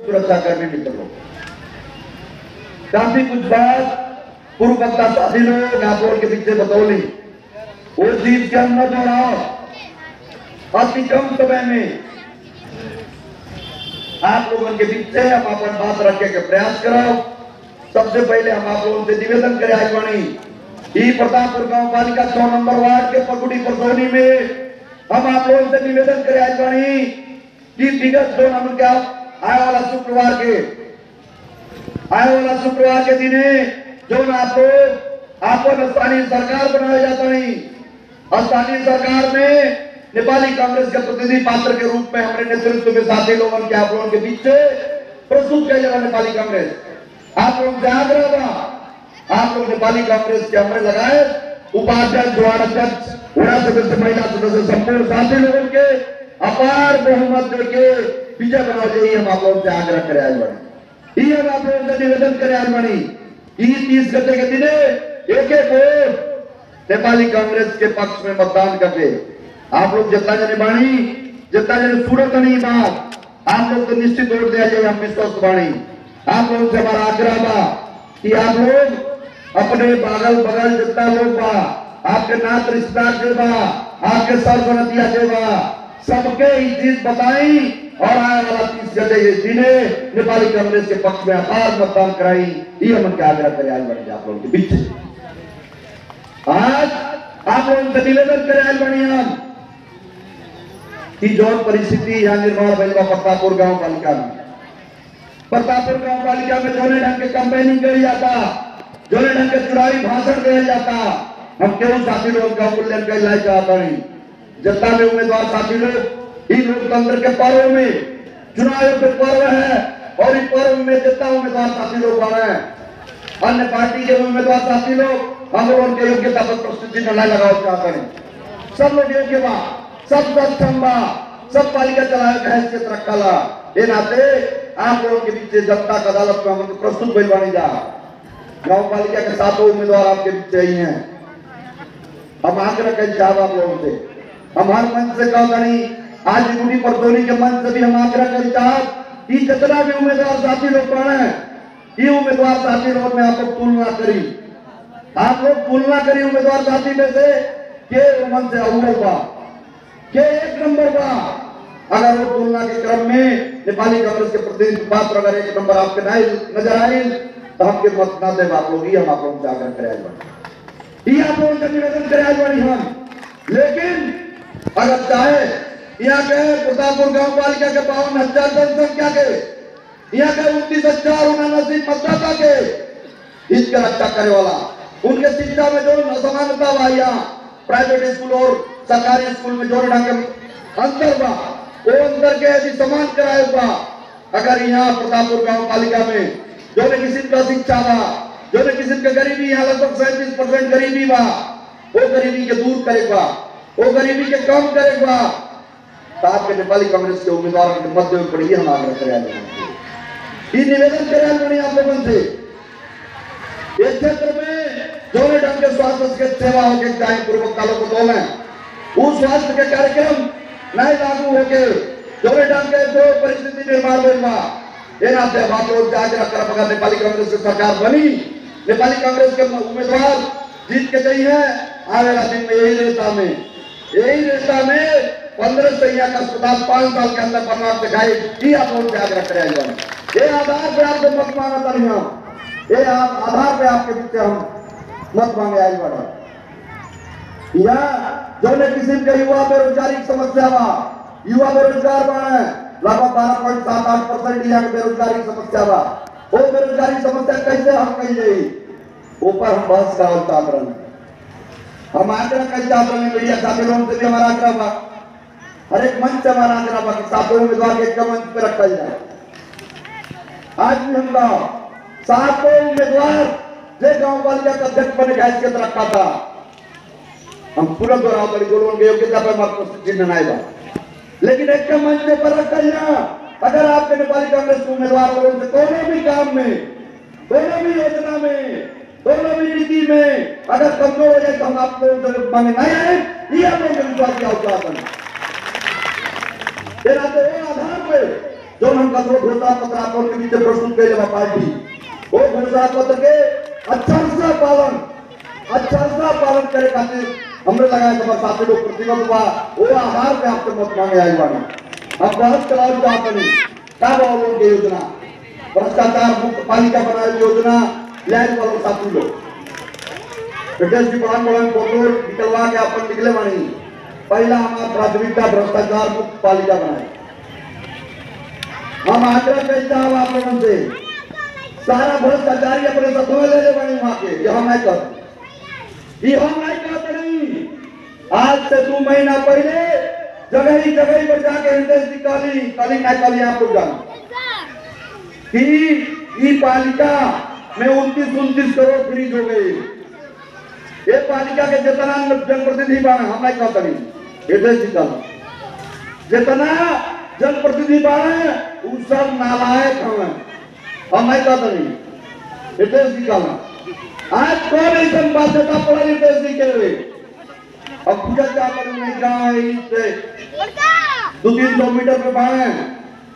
सुरक्षा करने निकल लो। काफी कुछ बात पूर्व वक्ता साथी लोग आप लोगों के पीछे बतौली, वो चीज के हम न दोहराओ। अति कम समय में आप लोगों के पीछे हम अपन बात रखने के प्रयास करो। सबसे पहले हम आप लोगों से निवेदन करें आज वाणी ई प्रतापपुर गांव पालिका 6 नंबर वार्ड के पकुड़ी परसौनी में हम आप लोगों से निवेदन करें आज वाणी कि विगत 2 नंबर के आने वाला शुक्रवार के दिने जो ना आप लोग आपन स्थानीय सरकार बनाया जाता नहीं, स्थानीय सरकार में नेपाली कांग्रेस के प्रतिनिधि पात्र के रूप में हमारे नेतृत्व में साथी लोगों के आप लोगों के पीछे प्रस्तुत किया जाएगा नेपाली कांग्रेस। आप लोगों से आग्रह था, आप लोग नेपाली कांग्रेस के हमरे लगाए उपाध्यक्ष, वार्डाध्यक्ष, उड़ा सदस्य, महिला सदस्य संपूर्ण साथी लोगों के अपार बहुमत देके विजय बनाओ जाइए। हम आप लोगों से आग्रह करे आज बड़ी हम आप लोगों से निवेदन करे आज बड़ी 30 गते के दिने एक वोट नेपाली कांग्रेस के पक्ष में मतदान करते। आप लोग जितना जने बाणी जितना जने सूरत नहीं बात आप लोग तो निश्चित वोट दिया जाए। हम विश्वास बाणी आप लोगों से हमारा आग्रह बा कि आप लोग अपने बगल जितना लोग बा आपके नात रिश्तेदार के बा आपके सरसनतिया के बा सबके ये चीज बताई और आने वाला 30 गते ये दिने नेपाली कांग्रेस के पक्ष में अपार मतदान कराई। ये हम क्या आग्रह करें आज बड़ी आप लोगों के पीछे आज आप लोगों से निवेदन करें आज बड़ी हम कि जो परिस्थिति यहाँ निर्माण भइल बा प्रतापपुर गांव पालिका में, प्रतापपुर गांव पालिका में जोने ढंग के कैंपेनिंग करी जाता, जोने ढंग के चुनावी भाषण दिया जाता, हम क्यों साथी लोग का मूल्यांकन करना चाहता नहीं। जितना भी उम्मीदवार साथी लोग इन लोकतंत्र के पर्व में चुनाव के पर्व है और इस पर्व में जितना उम्मीदवार साथी लोग आ रहे हैं अन्य पार्टी के उम्मीदवार साथी लोग हम लोग उनके योग्यता पर प्रस्तुति न लगाओ चाहते हैं। सब लोग योग्य बा, सब सक्षम बा, सब पालिका चलाए का हैसियत रखला ये नाते आप लोगों के पीछे जनता का अदालत में हम प्रस्तुत भइल जा। गांव पालिका के 7 उम्मीदवार आपके पीछे ही हैं। हम आग्रह कर चाहते आप लोगों से, हम हर मंच से कहा नहीं आज पकुड़ी परसौनी के मंच से भी हम आग्रह कर चाहते कि जितना भी उम्मीदवार साथी लोग पढ़े ये उम्मीदवार साथी लोग में आप लोग तुलना करी, आप लोग तुलना करी उम्मीदवार साथी में से के मन से अव्वल बा के 1 नंबर बा। अगर वो तुलना के क्रम में नेपाली कांग्रेस के प्रतिनिधि पात्र अगर 1 नंबर आपके नजर आए तो हमके मत ना दे आप लोग ही हम आप लोगों से आग्रह करे ये आप लोगों से निवेदन करे आज बड़ी हम। लेकिन अगर चाहे यहाँ के प्रतापपुर गांव पालिका के 52,000 जनसंख्या के यहाँ के 29,079 मतदाता के इसका रक्षा करे वाला उनके शिक्षा में जो असमानता बा यहाँ प्राइवेट स्कूल और सरकारी स्कूल में जो ढंग अंतर बा वो अंतर के यदि समान कराए बा। अगर यहाँ प्रतापपुर गांव पालिका में जो ने किसी का शिक्षा बा जो ने किसी का गरीबी यहाँ लगभग 37% गरीबी बा वो गरीबी के दूर करेगा वो गरीबी के कम करेगा तो आपके नेपाली कांग्रेस के उम्मीदवारों के मध्य में पड़ी हम आग्रह करें ये निवेदन करें बड़ी आप लोगों से इस क्षेत्र में जो ने ढंग के स्वास्थ्य के सेवा हो के चाहे पूर्वक कालों को दो में उस स्वास्थ्य के कार्यक्रम नहीं लागू होके जो ने ढंग के जो परिस्थिति निर्माण हुआ ये नाते बात लोग आग्रह कर अगर नेपाली कांग्रेस की सरकार बनी नेपाली कांग्रेस के उम्मीदवार जीत के चाहिए आने वाला दिन में यही रेस्ता में 15 सैया का अस्पताल 5 साल के अंदर बनवा दिखाई ये आप लोगों से आग्रह करे ये आधार पे आपको मत मांगा तरी हम ये आधार पे आपके पीछे हम मत मांगे आज बड़ा या जो ने किसी के युवा बेरोजगारी की समस्या बा युवा बेरोजगार बने लगभग 12.78% यहाँ बेरोजगारी की समस्या बा वो बेरोजगारी समस्या कैसे हम कही जाए ऊपर हम बहस का चाहते हम आग्रह कर चाहते हैं मीडिया साथी लोगों से भी हमारा आग्रह बा हर एक मंच से हमारा आग्रह बा कि 7 उम्मीदवार के एक मंच पे रखा जाए। आज भी हम गाँव 7 उम्मीदवार जो गाँव पालिका का अध्यक्ष बने का हैसियत रखा था हम पूरा दोहराव बड़ी गोलों के योग्यता पर मत चिन्ह नहीं बा लेकिन एक मंच पर रखा जाए। अगर आपके नेपाली कांग्रेस उम्मीदवार लोगों से कोई भी काम में कोई भी योजना में दोनों भी नीति में अगर कमजोर हो जाए तो हम आप लोगों से मांगे नहीं आए ये हम लोग विश्वास किया होता है। आधार पे जो हम कदरों घोषणा पत्र आप लोगों के बीच प्रस्तुत कैले बा पार्टी वो घोषणा पत्र के अच्छा पालन करे खातिर हमरे लगाए तो साथी लोग प्रतिबद्ध बा वो आधार पे आपसे मत मांगे आई बानी हम बहुत चलाओ चाहते नहीं सब लोगों की योजना भ्रष्टाचार मुक्त पालिका बनाए योजना लैंड वालों साथी लोग ब्रिटिश की बड़ा फोटो निकलवा के अपन निकले बानी पहला हमारा प्राथमिकता भ्रष्टाचार मुक्त पालिका बनाए हम आग्रह करते हैं आप लोगों से सारा भ्रष्टाचारी अपने सत्व ले ले बनी वहां के ये हम नहीं करते नहीं। आज से 2 महीना पहले जगह पर जाके इंडस्ट्री काली आप लोग जानो कि ये पालिका में 29 करोड़ फ्रीज हो गई। ये पालिका के जितना जनप्रतिनिधि बने हम नहीं कहते नहीं इंडस्ट्री जितना जनप्रतिनिधि बने वो सब नालायक हमें हम नहीं कहते नहीं इंडस्ट्री आज कौन ऐसा बाध्यता पड़ा इंडस्ट्री के लिए अब पूजा क्या करूं नहीं गाँव है 200-300 मीटर पे बाढ़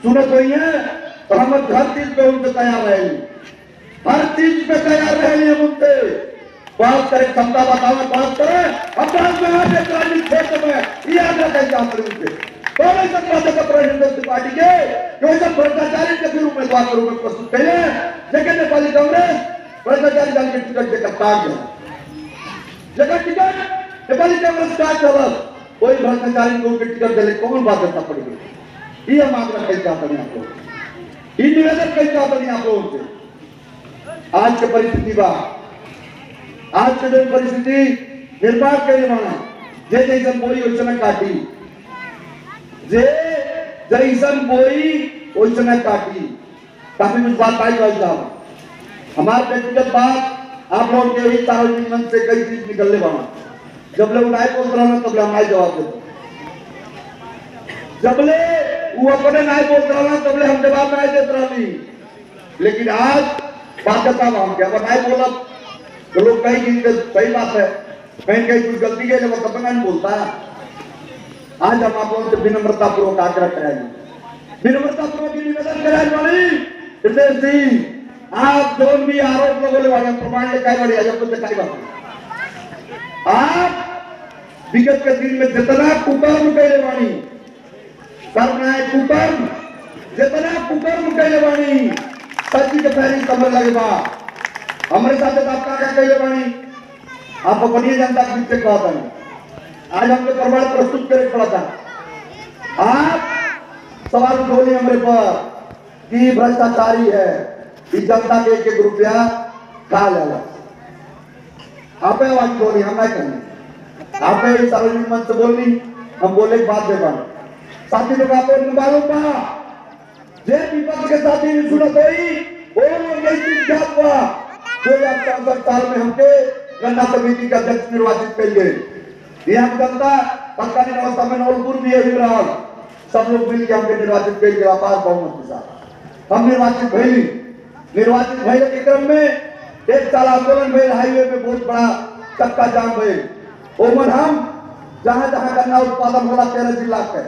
सुनो कोई है तो हम हर चीज पे उनसे तैयार रहे हर चीज पे तैयार रहे हम उनसे बात करें क्षमता बताओ बात करें अब बात में ग्रामीण क्षेत्र में ये आग्रह कहीं जा पड़े उनसे कौन ऐसा बाध्यता पड़ा इंडस्ट्री पार्टी के जो सब भ्रष्टाचारी के फिर उम्मीदवार के रूप में प्रस्तुत करे लेकिन नेपाली कांग्रेस भ्रष्टाचारी दल के टिकट देकर काट गया जगह टिकट नेपाली कांग्रेस काट चला कोई भ्रष्टाचारी को टिकट दिले कौन बाध्यता पड़ेगी ये हम आग्रह कहीं चाहते हैं आप लोग ये निवेदन कहीं चाहते हैं आप लोगों से आज की परिस्थिति बा आज के जो परिस्थिति निर्माण करने वाला जे जैसन बोई वैसन काटी जे जैसन बोई वैसन काटी काफी कुछ बात आई भाई साहब हमारे व्यक्तिगत बात आप लोगों के ही सार्वजनिक मंच से कई चीज निकलने वाला जब लोग नाई बोल रहा ना तब लोग नाई जवाब देते जब ले वो अपने नाई बोल रहा ना तब ले हम जवाब नहीं देते रही लेकिन आज बाध्यता वहां के अगर नाई बोला तो लोग कहीं सही बात है कहीं कुछ गलती के लिए तब नहीं बोलता आज हम आप लोगों से विनम्रता पूर्वक आग्रह कराएंगे विनम्रता पूर्वक निवेदन कराएंगे वाली आप जो भी आरोप लगोले वाले प्रमाण लेकर वाले जब तक दिखाई बात आप विगत के दिन में जितना कुकर्म कैले वाणी करना है कुकर्म जितना कुकर्म कैले वाणी सच्ची के पहली समझ लगे बा हमारे साथ आपका क्या कैले वाणी आप अपनी जनता के बीच से कहा था आज हमने प्रमाण प्रस्तुत करे पड़ा था आप सवाल उठोले हमारे पर कि भ्रष्टाचारी है इस जनता के 1 रुपया खा लेला आप आवाज बोली हम नहीं करनी आप सार्वजनिक मंच से बोलनी हम बोले बात दे पाए साथी लोग आप मालूम बा जे विपक्ष के साथी ने सुना कोई वो यही ज्ञात हुआ 2064 साल में हमके गन्ना समिति का अध्यक्ष निर्वाचित कर गए यहाँ की जनता तत्कालीन अवस्था में नौलपुर भी यही रहा सब लोग मिलकर हमके निर्वाचित कर गए अपार बहुमत के साथ हम निर्वाचित भइले के क्रम में 1 साल आंदोलन भइल हाईवे में बहुत बड़ा चक्का जाम भइल ओमन हम जहां जहां गन्ना उत्पादन होला 13 जिला के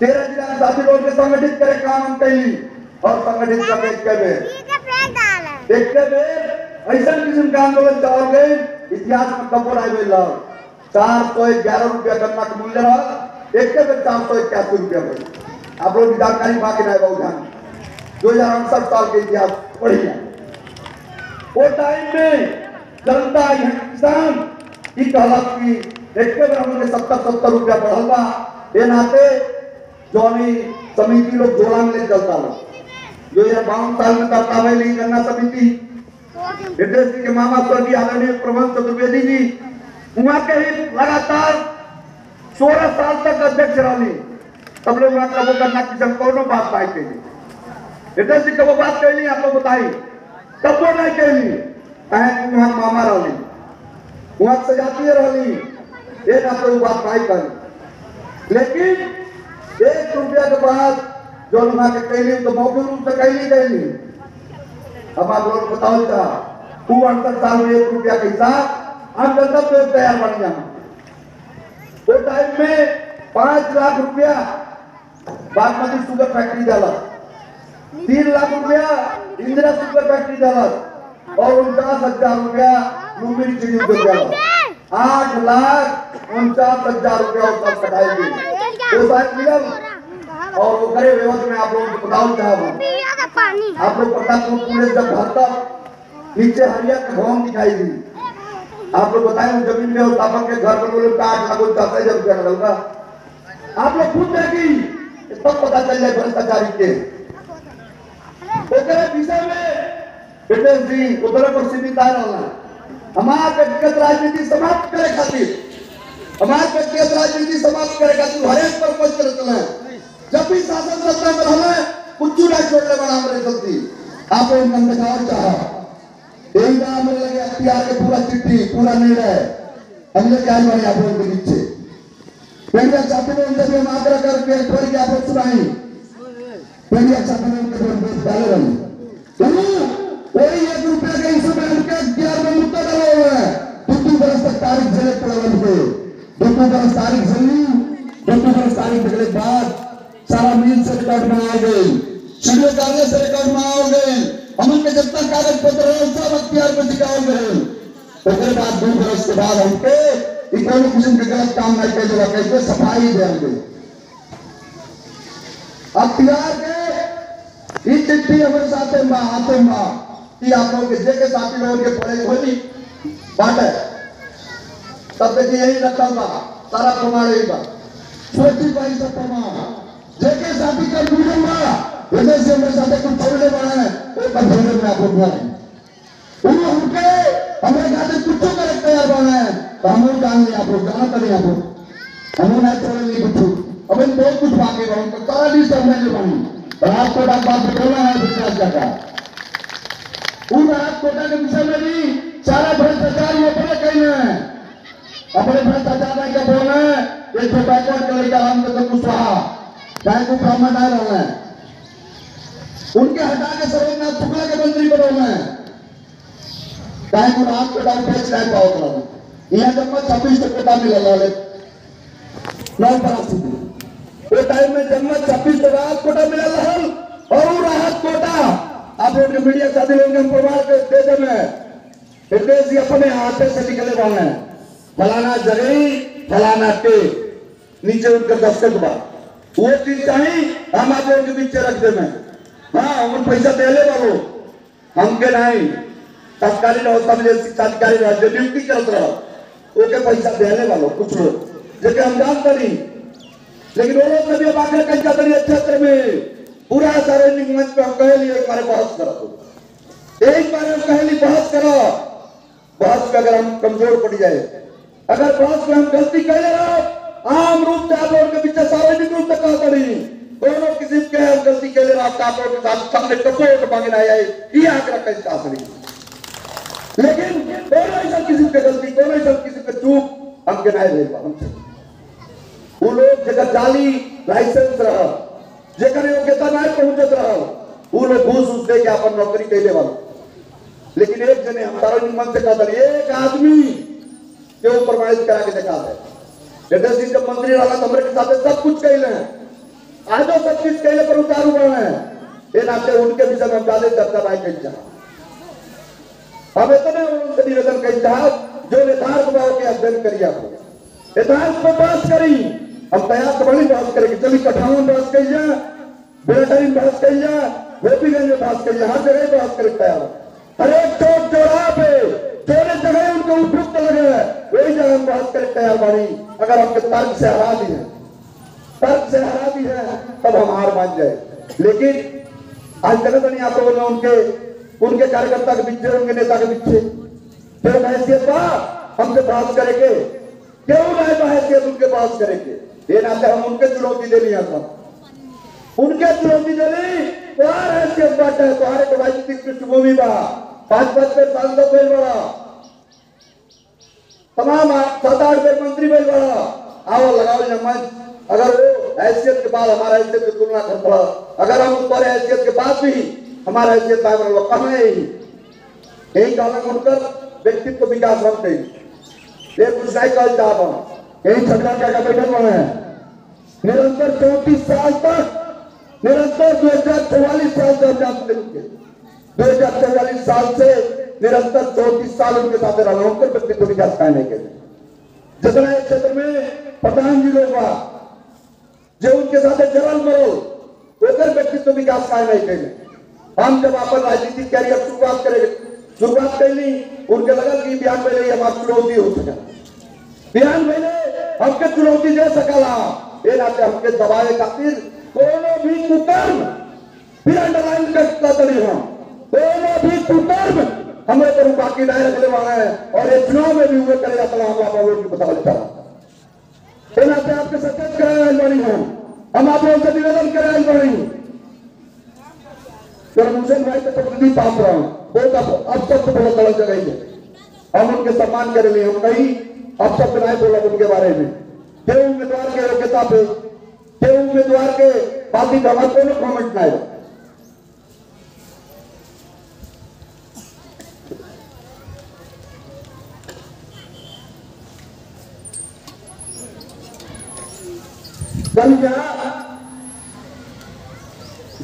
13 जिला के साथी लोग के संगठित करे काम हम कैली और संगठित करके एक के बेर ऐसा किस्म का आंदोलन चल गए इतिहास में कबूर आई गई 411 रुपया गन्ना का मूल्य रहा एक के बेर 481 रुपया भइल आप लोग जानकारी बाकी नहीं बहुत जान 2068 साल के इतिहास पढ़िए वो टाइम में जनता किसान की कहलत की एक बेर हमने 70 रुपया बढ़ल बा ये नाते जोनी समिति लोग जोड़ा में ले चलता लोग 2052 साल में करता हुई गन्ना समिति इंडस्ट्री के मामा स्वर्गीय आदरणीय प्रबंध चतुर्वेदी जी वहां के ही लगातार 16 साल तक अध्यक्ष रही तब लोग वहां कबो गन्ना किसान कोनो बात पाई थे इंडस्ट्री कबो बात कैली आपको बताई तब वो नहीं कैली वहां मामा रही वहां सजाती रही ये ना कोई बात नहीं करी लेकिन 1 रुपया के बाद जो वहां के कैली तो मौखिक रूप से कैली अब आप लोग बताओ क्या 68 साल में 1 रुपया के हिसाब आप जनता तो तैयार बन जाना वो टाइम में 5 लाख रुपया बागमती शुगर फैक्ट्री डाला 3 लाख रुपया इंदिरा शुगर फैक्ट्री डालत और 49,000 रुपया लुम्बिनी चीनी उद्योग डालत। 8,49,000 रुपया उसका कटाएगी तो शायद मिलल। और वो करे व्यवस्था में आप लोगों को बताऊं चाहूँ, आप लोग प्रतापपुर पुलिस जब घर तक नीचे हरिया के भवन दिखाई दी, आप लोग बताएं वो जमीन में व्यवस्थापक के घर बनोले 8,49,000 रुपया लगेगा। आप लोग खुद देखी तब पता चल जाए भ्रष्टाचारी के विषय में विटेश जी उधर पर सीमित आए रहना। हमारे व्यक्तिगत राजनीति समाप्त करे खातिर, हमारे व्यक्तिगत राजनीति समाप्त करे खातिर हर एक पर कुछ चलना है। जब भी शासन सत्ता में रहना कुछ ना छोड़ने बड़ा हमारे चलती आप लोग मन दिखाओ चाह एक बार हमें लगे अख्तियार के पूरा चिट्ठी पूरा निर्णय हमने क्या बने आप लोगों के नीचे पहले चाहते हैं उनसे भी हम आग्रह करके एक बार क्या आप सुनाई पहले चाहते हैं उनके दोस्त डाले रहे वही 1 रुपया के हिस्से में उनके 11 में मुद्दा डाला हुआ है। 2 बरस तक तारीख झेले पड़ा उनके 2 बरस तारीख झेली 2 बरस तारीख झेलने के बाद सारा मील से रिकॉर्ड बनाए गए, वीडियो कार्य से रिकॉर्ड बनाए गए, हमन के जितना कागज पत्र है सब अख्तियार में दिखाए गए। उसके बाद 2 बरस के बाद हमके इकोनॉमिक किस्म के गलत काम नहीं किया जाए कैसे सफाई देंगे अख्तियार के ये चिट्ठी हमारे साथ आते कि आप लोगों के जे के साथी लोगों के पढ़े होली बात है तब देखिए यही रखा हुआ सारा प्रमाण यही बात सोची पाई सब प्रमाण जेके साथी का दूंगा वजह से मेरे साथ कुछ छोड़ने वाला है वो बंधने में आप लोग हैं उन उनके हमारे खाते कुछ करे तैयार बना है तो हम लोग जान नहीं आप लोग जाना करें आप लोग हम ना छोड़े नहीं कुछ अब इन बहुत कुछ बाकी है उनको सारा लिस्ट हमने जो बनी रात कोटा बात बोलना है विकास का उन रात कोटा के विषय में भी सारा भ्रष्टाचार वो अपने कहना है अपने भ्रष्टाचार का बोलना है एक तो बैकवर्ड कलर का हम तो कुशवाहा बैंक को ब्राह्मण आ रहा है उनके हटा के सरोजनाथ शुक्ला के मंत्री बना है बैंक को रात को डाउन फेस नहीं पाओ तो यहां जब 26 कोटा मिला वाले 9 वो टाइम में जब 26 राहत कोटा मिला रहल और वो राहत कोटा आप लोग मीडिया साथी लोग हम प्रमाण के दे दे में हितेश जी अपने हाथे से निकले वाले हैं फलाना जगह फलाना के नीचे उनका दस्तखत बा वो चीज चाहिए हम आप लोगों के पीछे रख दे में हाँ हम पैसा दे ले वालो हमके नहीं तत्कालीन अवस्था में शिक्षा अधिकारी जो ड्यूटी चलत रहा ओके पैसा दे ले वालो कुछ लोग जैसे हम जानते नहीं लेकिन वो लोग कभी आकर कहीं जाते नहीं क्षेत्र में पूरा सार्वजनिक मंच पे हम कहे लिए एक बार बहस करो एक बार हम कहे लिए बहस करो बहस पे अगर हम कमजोर पड़ जाए अगर बहस में हम गलती कर ले रहा आम रूप से आप लोगों के पीछे सार्वजनिक रूप से कहा नहीं दोनों किसी के हम गलती के लिए आप लोगों के साथ सामने सपोर्ट मांगे ना आए ये आग्रह कैसे कहा नहीं लेकिन दोनों ऐसा किसी के गलती दोनों ऐसा किसी के चूक हम के नहीं रहे हमसे वो लोग जगह जाली लाइसेंस रहा जगह योग्यता नहीं पहुंचत रहा वो लोग घूस उस दे के अपन नौकरी कैले वाला लेकिन एक जने हम सार्वजनिक मंच से कहा एक आदमी के ऊपर प्रमाणित करा के दिखा दे जगह सिंह जब मंत्री रहा तो हमारे साथ सब कुछ कहले आज सब कुछ कहले पर उतारू बना है ये नाते उनके विषय में ज्यादा चर्चा नहीं कही चाह हम इतने उनसे निवेदन कही चाह जो यथार्थ भाव के अध्ययन करिए आप यथार्थ को बहस करी हम तैयार तो बड़ी बहस करेंगे चलिए कठावन बहस कही जा बेहतरीन बहस कही जा गोपीगंज में बहस कही जा हर जगह बहस करे तैयार हर एक चौक चौराहा पे चौरे जगह उनको उपयुक्त लगे वही जगह हम बहस करे तैयार बनी अगर हमके तर्क से हरा दी है तर्क से हरा दी है तब हम हार मान जाए लेकिन आज जगत नहीं आप लोगों ने उनके कार्यकर्ता के पीछे उनके नेता के पीछे फिर हैसियत हमसे बहस करेंगे क्यों नहीं हैसियत उनके बहस करेंगे ये नाते हम उनके चुनौती दे लिया था उनके चुनौती दे ली तुम्हार हैसियत बात है तुम्हारे को राजनीतिक पृष्ठभूमि बा 5-5 पे सांसद बेल बड़ा तमाम 7-8 पे मंत्री बेल बड़ा आओ लगाओ जमात अगर वो हैसियत के बाद हमारा हैसियत की तुलना कर पड़ा अगर हम ऊपर हैसियत के बाद भी हमारा हैसियत पाए लोग कहाँ है यही कारण उनकर व्यक्तित्व विकास बनते ये कुछ नहीं कल चाहता हूँ यही सरकार क्या बैठक बना है निरंतर 34 साल तक निरंतर 2044 साल से हम जानते हैं, 2044 साल से निरंतर 34 साल उनके साथ रहा हूं, व्यक्तित्व विकास कायम के लिए जितना इस क्षेत्र में प्रधान जी लोग हुआ जो उनके साथ जरल मरो होकर व्यक्तित्व विकास कायम के लिए हम जब अपन राजनीतिक कैरियर शुरुआत कर ली, उनके लगा कि बयान पहले हमारा चुनौती हो सका, बयान पहले हमके चुनौती दे सकला, ये नाते हमके दबाए खातिर कोनो भी कुकर्म फिर अंडरलाइन करता नहीं हम, कोनो भी कुकर्म हमें तो बाकी दायरे रखने वाला है और ये चुनाव में भी हुए करे जाता हम आप लोगों की बता देता ये नाते आपके सचेत कराए बनी हम आप लोगों से निवेदन कराए बनी हुसैन भाई तक प्रतिनिधि पास रहा हूँ बहुत अब सब बहुत अलग जगह है, हम उनके सम्मान करे लिए हम कहीं अब सब नहीं बोला उनके बारे में जो उम्मीदवार के योग्यता पे जो उम्मीदवार के पार्टी का हमारे कोनो कमेंट नहीं है।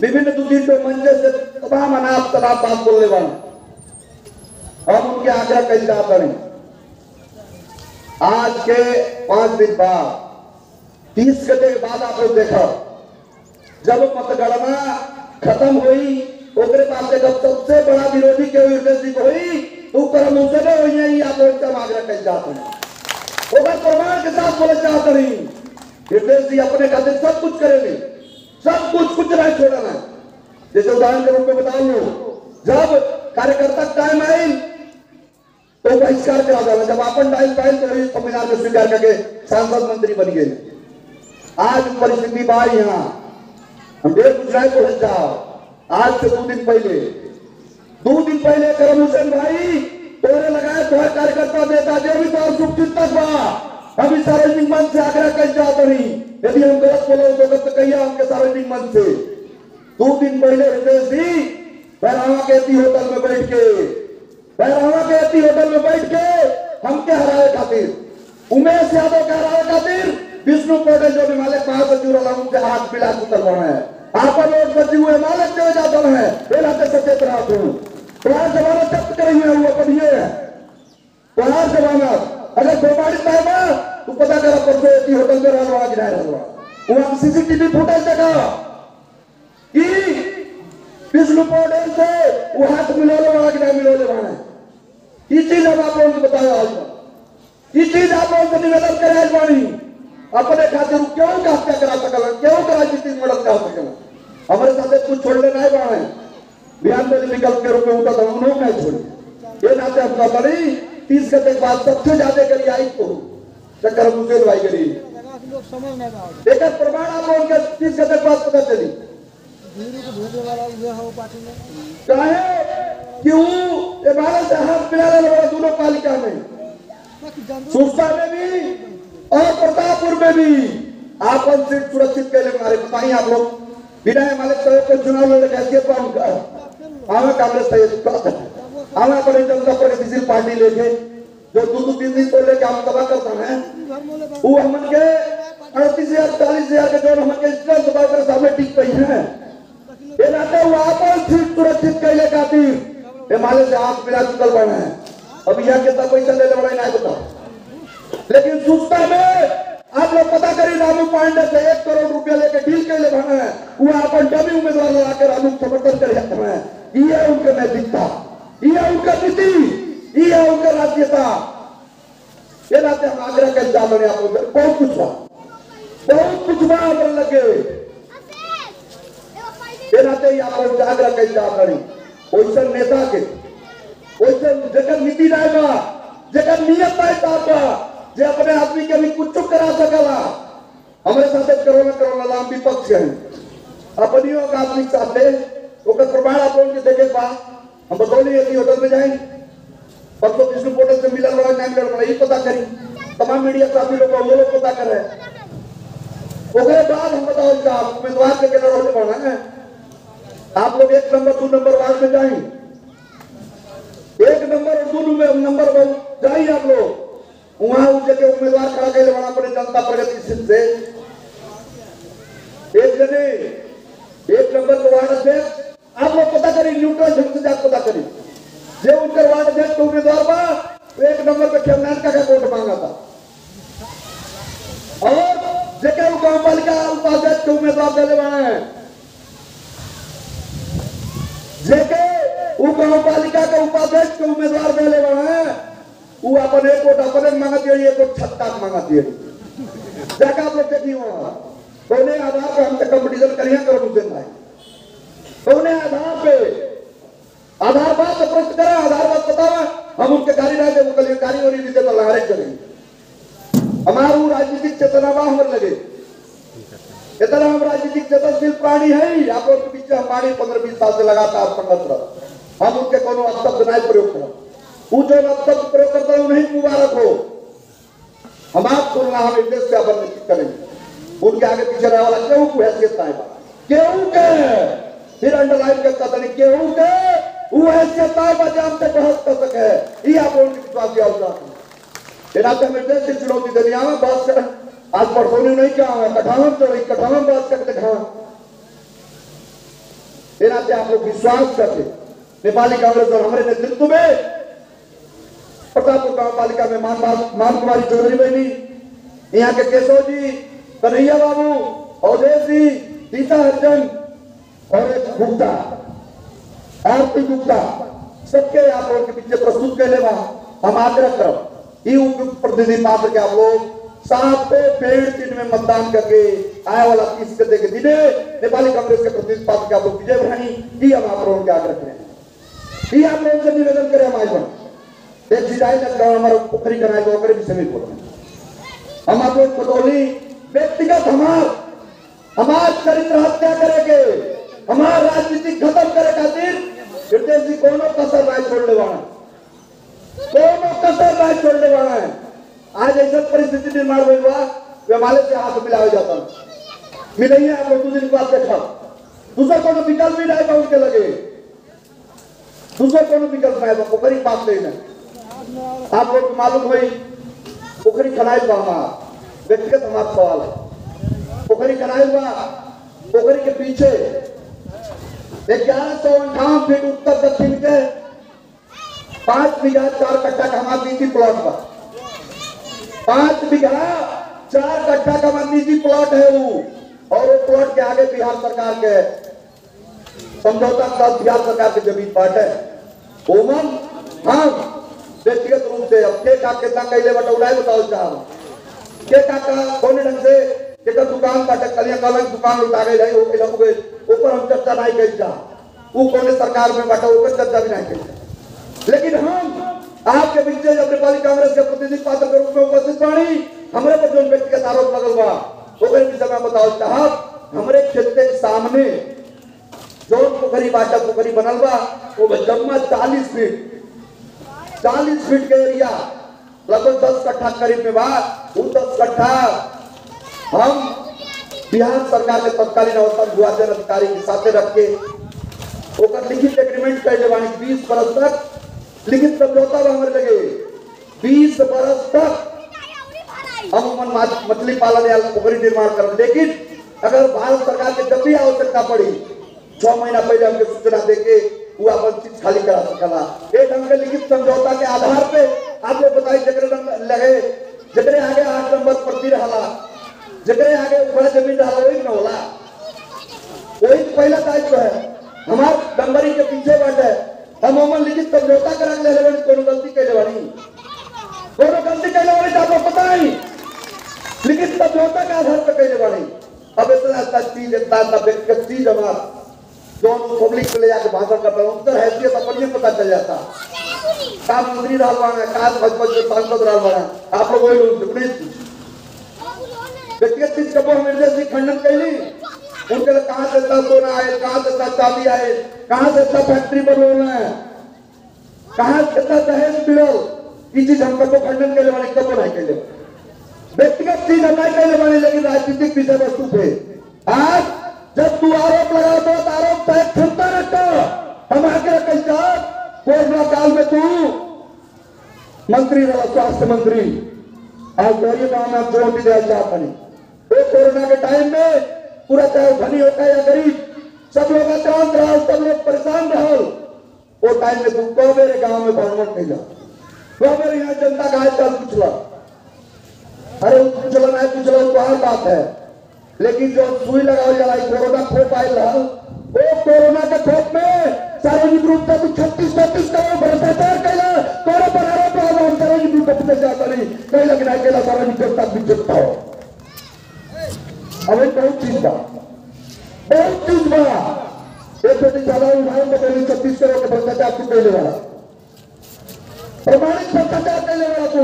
विभिन्न दूसरी तो मंचे से तमाम अनाप शनाप बात बोलने वाले हम उनके आग्रह कई जाते हैं। आज के 5 दिन बाद 30 घंटे के बाद आप लोग देखो जब मतगणना खत्म हुई ओकरे पास जब सबसे बड़ा विरोधी के हुई तो कर्म उसे न हुई है आप लोग का आग्रह कई जाते हैं ओकर प्रमाण के साथ बोले चाहते नहीं हृदय जी अपने खातिर सब कुछ करेंगे, सब कुछ नहीं छोड़ना। जैसे उदाहरण के रूप में बता लो जब कार्यकर्ता टाइम आई तो बहिष्कार करा जाना, जब अपन टाइम पाए तो संविधान को स्वीकार करके सांसद मंत्री बन गए। आज परिस्थिति बाई यहाँ हम देर गुजरात को जाओ आज से 2 दिन पहले करम हुसैन भाई तोरे लगाए तो कार्यकर्ता देता जो भी तो सुख चिंतक बा अभी सार्वजनिक मंच से आग्रह कर जाता नहीं यदि हम गलत बोलो तो गलत कहिए हमके सार्वजनिक मंच से 2 दिन पहले हृदय जी बैरावा के होटल में बैठ के हमके हराए खातिर उमेश यादव के हराए खातिर विष्णु पटेल जो मालिक महासचिव रहा उनके हाथ मिला उतर रहा है आपा लोग सचिव हुए मालिक चले जाता है ये सचेत रहा हूँ तुम्हारा जमानत जब्त करेंगे हुआ पढ़िए तुम्हारा जमानत अगर प्रमाणित है ना तो पता करा परसों होटल में रहा कि नहीं रहा वहां सीसीटीवी फुटेज देखा कि विष्णु पटेल से वो हाथ मिलोले वाला कि नहीं मिलोले वाला ये चीज हम आप लोगों को बताया आज ये चीज आप लोगों को निवेदन करे बानी अपने खातिर क्यों का हत्या करा सकल क्यों का राजनीतिक मदद कर सकल हमारे साथ कुछ छोड़ने नहीं बाने बयान में विकल्प के रूप में उनका दोनों नहीं छोड़े ये नाते हम कहता नहीं 30 घंटे के बाद सबसे ज्यादा करी आई तो चक्कर हुसैन भाई करी एक प्रमाण आप लोगों के 30 घंटे के बाद पता चली चाहे क्यों इमारत से हाथ मिलाने वाला दोनों पालिका में सुरसा में भी और प्रतापपुर में भी आपन सीट सुरक्षित के लिए हमारे बताइए आप लोग बिना मालिक साहब को चुनाव लड़ने की हैसियत पर हमें कांग्रेस सही हमें अपनी जनता प्रगतिशील पार्टी लेके जो 2-3 दिन तो लेके हम दबा करता है वो हमन के 38,000 40,000 के जो हमन के स्ट्रेंथ दबा कर सामने टिक पई है ये नाते वो आपन सीट सुरक्षित कैले खातिर ये माले से हाथ मिला चुकल बना है अब यहाँ कितना पैसा ले ले बड़ा नहीं बता लेकिन सूचना में आप लोग पता करें रानू पांडे से 1 करोड़ रुपया लेके डील कैले बना है वो अपन डमी उम्मीदवार लगाकर रानू समर्थन कर जाते हैं ये उनका नैतिकता ये उनका नीति ये उनका राष्ट्रीयता ये नाते हम आग्रह कर जा रहे आप लोग बहुत कुछ बड़ा लगे ये नाते आप लोग आग्रह कर जा रहे वैसे नेता के वैसे जगह नीति रहेगा जगह नियत है जो अपने आदमी के भी कुछ करा सकला हमारे साथ करोना नाम विपक्ष है अपनियों का आदमी साथ प्रमाण आप लोगों के देखे बा हम बतौली यदि होटल में जाएंगे परसों विष्णु पोर्टल से मिलल वाला नहीं मिलल वाला ये पता करी तमाम मीडिया साथी लोग वो लोग पता कर रहे उसके बाद हम बताओ क्या उम्मीदवार के केना रोड बढ़ना है आप लोग 1 नंबर 2 नंबर वार्ड में जाएंगे 1 नंबर और 2 नंबर जाइए आप लोग वहां उस जगह उम्मीदवार खड़ा कर अपने जनता प्रगतिशील से एक जने एक नंबर के वार्ड अध्यक्ष आप लोग पता करें, न्यूट्रल ढंग से जाकर पता करें, जो उनके वार्ड अध्यक्ष के उम्मीदवार बा तो एक नंबर पे खेमनाथ का वोट मांगा था, और जगह गांव पालिका उपाध्यक्ष के उम्मीदवार दिले बने, जगह गांव पालिका के उपाध्यक्ष के उम्मीदवार दिले बने, वो अपन एक वोट अपने मांगती है, एक वोट छत्ता मांगती है। जाकर आप लोग देखिए वहां कौने आधार पर हमसे कंपटीशन करिए करो मुझे भाई, कौने आधार पे, आधार बात तो प्रश्न करा, आधार बात बतावा, हम उनके गाड़ी ना दे, वो कल्याणकारी और विजय तो लगा करेंगे। हमारू राजनीतिक चेतना बा हमर लगे, इतना हम राजनीतिक चेतनशील प्राणी है। आप लोग के पीछे हमारी 15-20 साल से लगातार संघर्ष रहा, हम उनके कोनो अपशब्द नहीं प्रयोग करा, वो जो अपशब्द प्रयोग करता है उन्हें मुबारक हो। हम आप सुनना, हम एक देश से अपन निश्चित करेंगे, उनके आगे पीछे रहने वाला केहू को हैसियत नहीं बा, केहू के फिर अंडरलाइन करता था, केहू के वो हैसियत नहीं बा जो हमसे बहस कर सके, ये आप लोगों की विश्वास की आवश्यकता है। नाते हमें देश की चुनौती दुनिया में बात कर, आज परसों नहीं क्या हुआ, कठावन चढ़ी, कठावन बात करके दिखावा, नाते आप लोग विश्वास करते नेपाली कांग्रेस और हमारे नेतृत्व में प्रतापपुर गांव पालिका में मान कुमारी चौधरी बहनी, यहाँ के केशव जी, कन्हैया बाबू, अवधेश जी, सीता हरिजन और एक गुप्ता, आरती गुप्ता, सबके आप लोगों के पीछे प्रस्तुत कर लेवा। हम आग्रह करो ये उपयुक्त प्रतिनिधि पात्र के आप लोग 7 में मतदान करके आया वाला 30 गते के दिन नेपाली कांग्रेस के प्रतिनिधि पात्र के आप लोग विजय बनाई, ये हम आप लोगों के आग्रह करें, ये आप लोगों से निवेदन करें। हमारे एक सिंचाई का हमारा पोखरी कराए तो विषय में बोल रहे हम आप लोग पटोली व्यक्तिगत हमार चरित्र हत्या करेंगे, हमार राजनीतिक खत्म करे खातिर हृदय जी कोनो कसर नहीं छोड़ने वाला, कोनो कसर नहीं छोड़ने वाला है। आज ऐसा परिस्थिति निर्माण हुआ हमारे से हाथ मिलाया जाता मिलेंगे, आप लोग दूसरी बात देखा, दूसरा कोनो विकल्प भी नहीं उनके लगे, दूसरा कोनो विकल्प नहीं, पोखरी पास लेना। आप लोग मालूम हुई पोखरी खनाई व्यक्तिगत हमारा सवाल है, पोखरी खनाई हुआ, पोखरी के पीछे 1158 फीट उत्तर दक्षिण के 5 बीघा 4 कट्ठा का हमारा निजी प्लॉट का, 5 बीघा 4 कट्ठा का हमारा निजी प्लॉट है वो, और वो प्लॉट के आगे बिहार सरकार के समझौता का बिहार सरकार की जमीन पाट है। ओमन हम व्यक्तिगत रूप से अब के का कितना कैले बटौलाई बताओ साहब, के का कौन ढंग से केकर दुकान काटे कलिया काला दुकान लुटा गए जाई हो के लोग ऊपर हम चर्चा नहीं कइल जा, वो कौन सरकार में बाटा ऊपर चर्चा भी नहीं कइल। लेकिन हम आपके बीच जब नेपाली कांग्रेस के प्रतिनिधि पात्र के रूप में उपस्थित बानी, हमरे पर जो व्यक्तिगत आरोप लगल बा ओकर भी समय बताओ साहब, हमरे क्षेत्र के सामने जो पोखरी बाटा पोखरी बनल बा वो जम्मा 40 फीट के एरिया लगभग 10 कट्ठा करीब में बा, वो 10 कट्ठा हम बिहार सरकार के तत्कालीन अवस्था भूअर्जन अधिकारी के साथ रख के ओकर लिखित एग्रीमेंट कर देवानी 20 बरस तक लिखित समझौता हमारे लगे 20 बरस तक हम मछली पालन या पोखरी निर्माण कर। लेकिन अगर भारत सरकार के जब भी आवश्यकता पड़ी 6 महीना पहले हमके सूचना देके वो अपन चीज खाली करा सकला। एक ढंग के लिखित समझौता के आधार पे आप लोग बताइए जगरे आगे 8 नंबर प्रति रहा, जगरे आगे बड़ा जमीन रहा वही न होला, वही पहला दायित्व है हमार डंबरी के पीछे बाटे। हम अमन लिखित समझौता करा ले लेवनी कोनो गलती कैले बानी, कोनो गलती कैले बानी आपको पता नहीं, लिखित समझौता के आधार पर कैले बानी। अब इतना चीज इतना व्यक्तिगत चीज हमार जो पब्लिक को ले जाके भाषण करता हूँ उधर हैसियत अपन पता चल जाता, का मंत्री रहा बाना का सांसद रहा बाना, आप लोग वही व्यक्तिगत चीज कब हम निर्देश खंडन कैली, उनके लिए कहां से इतना सोना आए, कहां से इतना चांदी आए, कहां से इतना फैक्ट्री बनवाना है, कहां से इतना दहेज मिलल, ये चीज हम कब खंडन कैले वाले कब नहीं कैले। व्यक्तिगत चीज हम नहीं कैले वाले, लेकिन राजनीतिक विषय वस्तु पे आज जब तू आरोप लगा तो आरोप तय क्षमता रखता हम आगे कोरोना काल में तू मंत्री रहा, स्वास्थ्य मंत्री, आज गरीब गांव में आप जोड़ भी दिया चाहता नहीं। तो कोरोना के टाइम में पूरा चाहे धनी होता या गरीब सब लोग अतराम रहा, सब लोग परेशान रहो। वो टाइम में तुम कहो मेरे गांव में भ्रमण नहीं जा, कहो मेरे यहाँ जनता का हाल चाल पूछला, अरे पूछला नहीं पूछला तो हर बात है, लेकिन जो सुई लगाओ जरा कोरोना खोप आयल रहा, वो कोरोना के खोप में सार्वजनिक रूप से 36-32 करोड़ भ्रष्टाचार कैला, तोरे बनारो तो हम सार्वजनिक रूप से जाता नहीं कहीं लगना कैला सार्वजनिक रूप तक भी चुपता हो। अब बहुत चीज बा, बहुत चीज बा। एक छोटी साधारण उदाहरण बताइए, 36 करोड़ के भ्रष्टाचार तू कैले वाला, प्रमाणित भ्रष्टाचार कैले वाला तू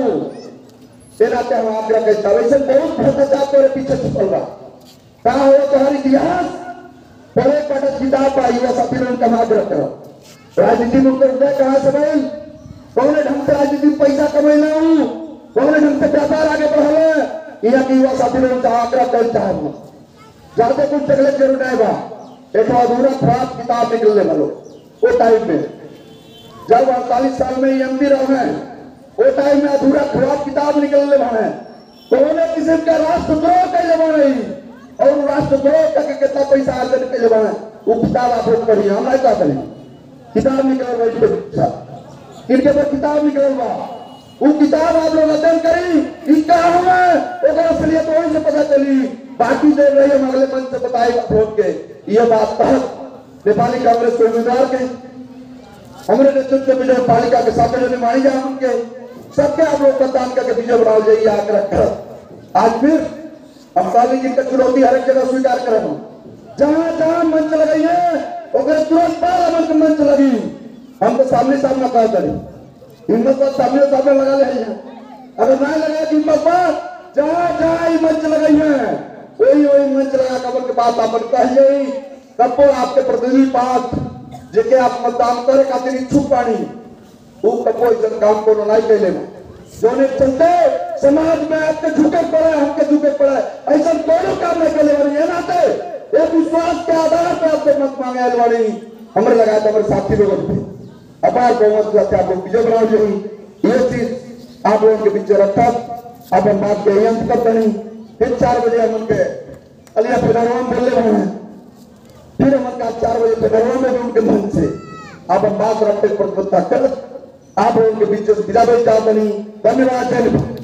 देना चाहे हम आग्रह करता, वैसे बहुत भ्रष्टाचार तोरे पीछे छुपल बा। कहा हो तुम्हारी इतिहास बड़े पटक किताब का युवा साथी लोगों का आग्रह करो। राजनीति में उतर कहां से भाई, कौन ढंग से राजनीति में पैसा कमाना हूं, कौन ढंग से व्यापार आगे बढ़ावे, यहाँ की युवा साथी लोगों का आग्रह कर चाहूँ ज्यादा कुछ जगह जरूर नहीं बा। एक अधूरा खराब किताब निकलने वालों वो टाइम में जब 48 साल में एमपी रहे, वो टाइम में अधूरा खराब किताब निकलने वाले, कौन किस्म का राष्ट्रद्रोह कैले बने और राष्ट्रद्रोह करके कितना पैसा अर्जन कैले बने, वो किताब आप लोग पढ़िए। हम नहीं कहते किताब निकल रही, इनके पर किताब निकल बा, वो किताब आप लोग अध्ययन करी, इनका असलियत वहीं से पता चली। बाकी जो रही हम अगले मंच से बताएगा फोन के ये बात तहत नेपाली कांग्रेस के उम्मीदवार के हमारे नेतृत्व में जो पालिका के साथ जो निभाई जाए उनके सबके आप लोग मतदान करके विजय बनाओ जाइए आग्रह कर। आज फिर हम काली जी का चुनौती हर एक जगह स्वीकार कर रहे हैं, जहां जहां मंच लगाई है अगर तुरंत बार मंच लगी, हम तो सामने सामना कहा करें, हिम्मत पर सामने सामने लगा ले, अगर ना लगा हिम्मत पर जहां जहां मंच लगाई है वही वही मंच लगा कबर के पास अपन कहिए कब आपके प्रतिनिधि पास जेके आप मतदान करे खातिर इच्छुक पानी वो कबो इस काम को नहीं कैले जोने चलते समाज में आपके झुके पड़े, हमके झुके पड़े, ऐसा दोनों काम नहीं कैले वाली है नाते एक विश्वास के आधार पर आपसे मत मांगे वाली हमारे लगाए हमारे साथी लोगों ने अपार बहुमत से आपको विजय बनाओ जो ये चीज आप लोगों के बीच रखा। अब हम बात के अंत करते नहीं, फिर 4 बजे हम उनके अलिया फिरवा बोलने वाले हैं, फिर हम 4 बजे फिरवा में भी उनके मन से अब हम बात रखते प्रतिबद्धता कर आप लोगों के बीच विदा चाहते नहीं। धन्यवाद।